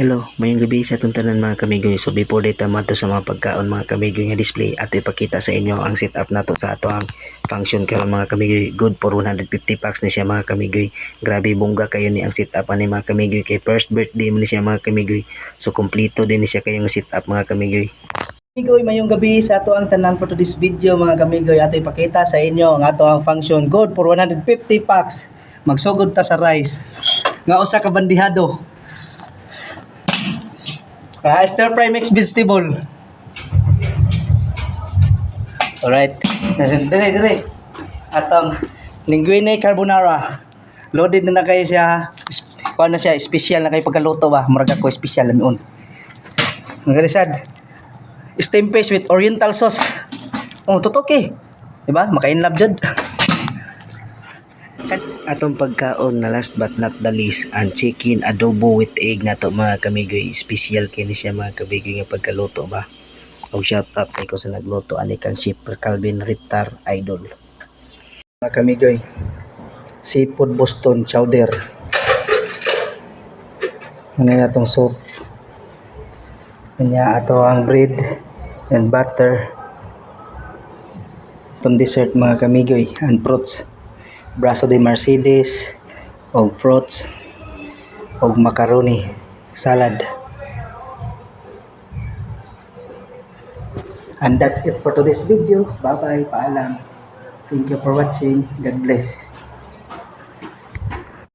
Hello, mayong gabi sa itong tanan mga kamigoy. So before data mato sa mga pagkaon mga kamigoy nga display at ipakita sa inyo ang setup nato sa ato ang function karon mga kamigoy. Good for 150 packs ni siya mga kamigoy. Grabe bongga kayo ni ang setup ani mga kamigoy kay first birthday mo ni siya mga kamigoy. So kompleto din ni siya kayong setup mga kamigoy. Kamigoy, mayong gabi sa ato ang tanan for this video mga kamigoy. Ato ipakita sa inyo ang ato ang function good for 150 packs. Magsugod ta sa rice. Nga usa ka bandihado. Stir fry mixed vegetable. Alright. Dire. Atong linguine carbonara. Loaded na kayo siya. Kuha na siya. Special na kayo pagkaluto ba. Murag ako special lamiun. Ang galisad. Steamed fish with oriental sauce. Oh, tutok eh. Diba? Makainlove jud. Atong pagkaon na last but not the least ang chicken adobo with egg nato mga kamigoy. Special kini siya mga kamigoy nga pagkaluto ba. Og shout out kay ko sa nagluto ani kang Chef Calvin Ritar Idol. Mga kamigoy, seafood Boston chowder. Ano atong soup. Kanya ato ang bread and butter. Itong dessert mga kamigoy and fruits. Braso de Mercedes og fruits og macaroni salad. And that's it for today's video. Bye bye, paalam. Thank you for watching. God bless.